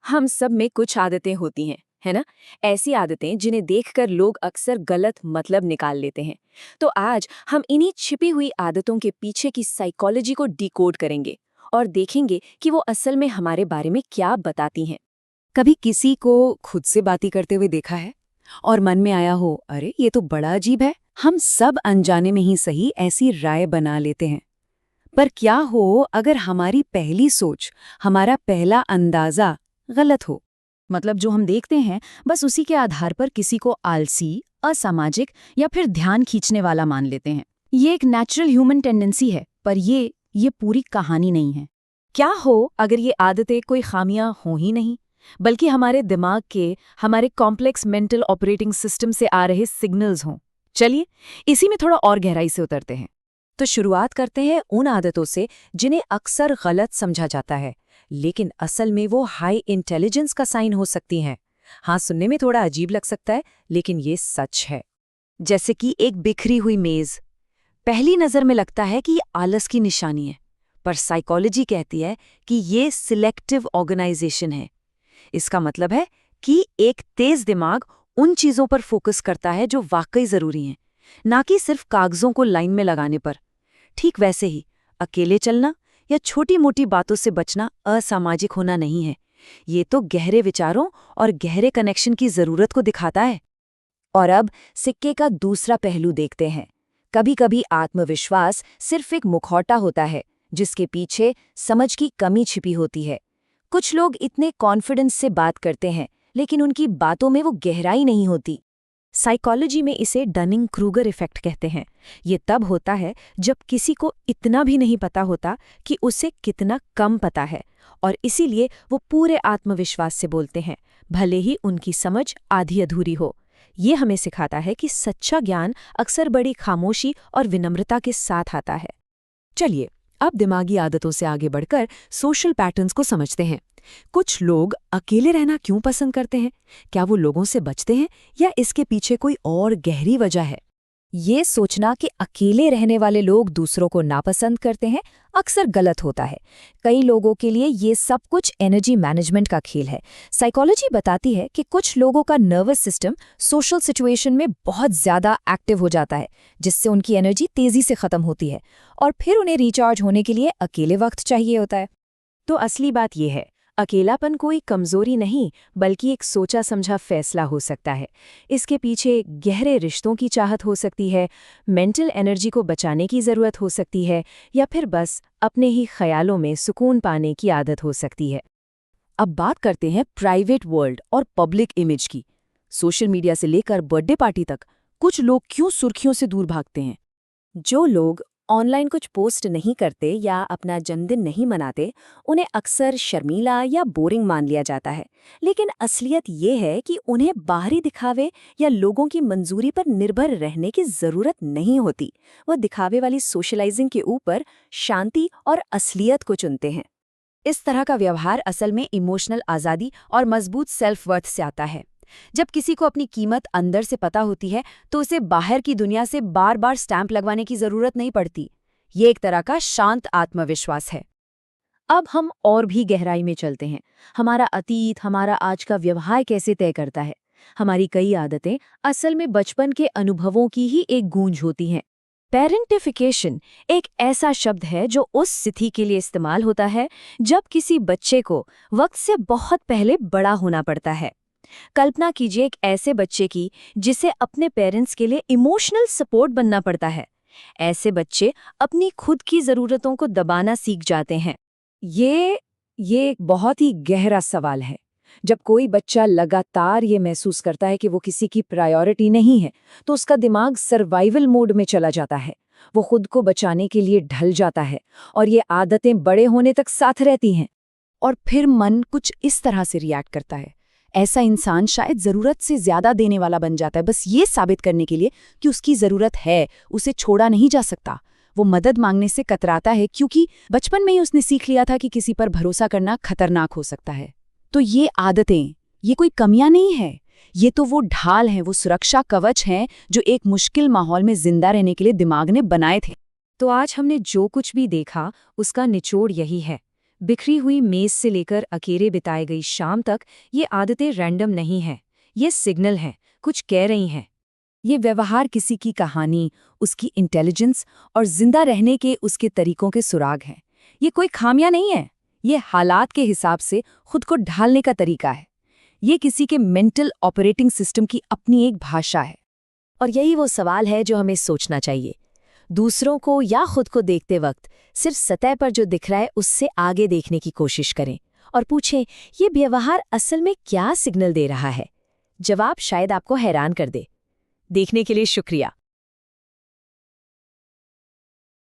हम सब में कुछ आदतें होती हैं, है ना? ऐसी आदतें जिन्हें देखकर लोग अक्सर गलत मतलब निकाल लेते हैं। तो आज हम इन्हीं छिपी हुई आदतों के पीछे की साइकोलॉजी को डिकोड करेंगे और देखेंगे कि वो असल में हमारे बारे में क्या बताती हैं। कभी किसी को खुद से बातें करते हुए देखा है और मन में आया हो, अरे ये तो बड़ा अजीब है। हम सब अनजाने में ही सही ऐसी राय बना लेते हैं। पर क्या हो अगर हमारी पहली सोच, हमारा पहला अंदाजा गलत हो? मतलब जो हम देखते हैं बस उसी के आधार पर किसी को आलसी, असामाजिक या फिर ध्यान खींचने वाला मान लेते हैं। ये एक नेचुरल ह्यूमन टेंडेंसी है, पर ये पूरी कहानी नहीं है। क्या हो अगर ये आदतें कोई खामियां हों ही नहीं, बल्कि हमारे दिमाग के, हमारे कॉम्प्लेक्स मेंटल ऑपरेटिंग सिस्टम से आ रहे सिग्नल्स हों? चलिए इसी में थोड़ा और गहराई से उतरते हैं। तो शुरुआत करते हैं उन आदतों से जिन्हें अक्सर गलत समझा जाता है, लेकिन असल में वो हाई इंटेलिजेंस का साइन हो सकती हैं। हाँ, सुनने में थोड़ा अजीब लग सकता है, लेकिन ये सच है। जैसे कि एक बिखरी हुई मेज। पहली नज़र में लगता है कि ये आलस की निशानी है, पर साइकोलॉजी कहती है कि ये सिलेक्टिव ऑर्गेनाइजेशन है। इसका मतलब है कि एक तेज दिमाग उन चीजों पर फोकस करता है जो वाकई जरूरी हैं, ना कि सिर्फ कागजों को लाइन में लगाने पर। ठीक वैसे ही अकेले चलना या छोटी-मोटी बातों से बचना असामाजिक होना नहीं है। ये तो गहरे विचारों और गहरे कनेक्शन की जरूरत को दिखाता है। और अब सिक्के का दूसरा पहलू देखते हैं। कभी-कभी आत्मविश्वास सिर्फ एक मुखौटा होता है, जिसके पीछे समझ की कमी छिपी होती है। कुछ लोग इतने कॉन्फिडेंस से बात करते हैं, लेकिन उनकी बातों में वो गहराई नहीं होती। साइकोलॉजी में इसे डनिंग क्रूगर इफेक्ट कहते हैं। ये तब होता है जब किसी को इतना भी नहीं पता होता कि उसे कितना कम पता है, और इसीलिए वो पूरे आत्मविश्वास से बोलते हैं, भले ही उनकी समझ आधी अधूरी हो। ये हमें सिखाता है कि सच्चा ज्ञान अक्सर बड़ी खामोशी और विनम्रता के साथ आता है। चलिए अब दिमागी आदतों से आगे बढ़कर सोशल पैटर्न्स को समझते हैं। कुछ लोग अकेले रहना क्यों पसंद करते हैं? क्या वो लोगों से बचते हैं या इसके पीछे कोई और गहरी वजह है? ये सोचना कि अकेले रहने वाले लोग दूसरों को नापसंद करते हैं अक्सर गलत होता है। कई लोगों के लिए ये सब कुछ एनर्जी मैनेजमेंट का खेल है। साइकोलॉजी बताती है कि कुछ लोगों का नर्वस सिस्टम सोशल सिचुएशन में बहुत ज्यादा एक्टिव हो जाता है, जिससे उनकी एनर्जी तेजी से खत्म होती है और फिर उन्हें रिचार्ज होने के लिए अकेले वक्त चाहिए होता है। तो असली बात यह है, अकेलापन कोई कमजोरी नहीं, बल्कि एक सोचा समझा फैसला हो सकता है। इसके पीछे गहरे रिश्तों की चाहत हो सकती है, मेंटल एनर्जी को बचाने की ज़रूरत हो सकती है, या फिर बस अपने ही ख्यालों में सुकून पाने की आदत हो सकती है। अब बात करते हैं प्राइवेट वर्ल्ड और पब्लिक इमेज की। सोशल मीडिया से लेकर बर्थडे पार्टी तक कुछ लोग क्यों सुर्खियों से दूर भागते हैं? जो लोग ऑनलाइन कुछ पोस्ट नहीं करते या अपना जन्मदिन नहीं मनाते, उन्हें अक्सर शर्मीला या बोरिंग मान लिया जाता है। लेकिन असलियत ये है कि उन्हें बाहरी दिखावे या लोगों की मंजूरी पर निर्भर रहने की ज़रूरत नहीं होती। वो दिखावे वाली सोशलाइजिंग के ऊपर शांति और असलियत को चुनते हैं। इस तरह का व्यवहार असल में इमोशनल आज़ादी और मजबूत सेल्फ वर्थ से आता है। जब किसी को अपनी कीमत अंदर से पता होती है, तो उसे बाहर की दुनिया से बार बार स्टैंप लगवाने की जरूरत नहीं पड़ती। ये एक तरह का शांत आत्मविश्वास है। अब हम और भी गहराई में चलते हैं। हमारा अतीत हमारा आज का व्यवहार कैसे तय करता है? हमारी कई आदतें असल में बचपन के अनुभवों की ही एक गूंज होती हैं। पेरेंटिफिकेशन एक ऐसा शब्द है जो उस स्थिति के लिए इस्तेमाल होता है जब किसी बच्चे को वक्त से बहुत पहले बड़ा होना पड़ता है। कल्पना कीजिए एक ऐसे बच्चे की जिसे अपने पेरेंट्स के लिए इमोशनल सपोर्ट बनना पड़ता है। ऐसे बच्चे अपनी खुद की ज़रूरतों को दबाना सीख जाते हैं। ये एक बहुत ही गहरा सवाल है। जब कोई बच्चा लगातार ये महसूस करता है कि वो किसी की प्रायोरिटी नहीं है, तो उसका दिमाग सर्वाइवल मोड में चला जाता है। वो खुद को बचाने के लिए ढल जाता है और ये आदतें बड़े होने तक साथ रहती हैं। और फिर मन कुछ इस तरह से रिएक्ट करता है। ऐसा इंसान शायद ज़रूरत से ज़्यादा देने वाला बन जाता है, बस ये साबित करने के लिए कि उसकी ज़रूरत है, उसे छोड़ा नहीं जा सकता। वो मदद मांगने से कतराता है क्योंकि बचपन में ही उसने सीख लिया था कि किसी पर भरोसा करना खतरनाक हो सकता है। तो ये आदतें, ये कोई कमियां नहीं है, ये तो वो ढाल हैं, वो सुरक्षा कवच हैं जो एक मुश्किल माहौल में जिंदा रहने के लिए दिमाग ने बनाए थे। तो आज हमने जो कुछ भी देखा उसका निचोड़ यही है। बिखरी हुई मेज से लेकर अकेले बिताई गई शाम तक ये आदतें रैंडम नहीं हैं, ये सिग्नल हैं, कुछ कह रही हैं। ये व्यवहार किसी की कहानी, उसकी इंटेलिजेंस और जिंदा रहने के उसके तरीकों के सुराग हैं। ये कोई खामियां नहीं है, ये हालात के हिसाब से खुद को ढालने का तरीका है। ये किसी के मेंटल ऑपरेटिंग सिस्टम की अपनी एक भाषा है। और यही वो सवाल है जो हमें सोचना चाहिए। दूसरों को या खुद को देखते वक्त सिर्फ सतह पर जो दिख रहा है उससे आगे देखने की कोशिश करें और पूछें, ये व्यवहार असल में क्या सिग्नल दे रहा है? जवाब शायद आपको हैरान कर दे। देखने के लिए शुक्रिया।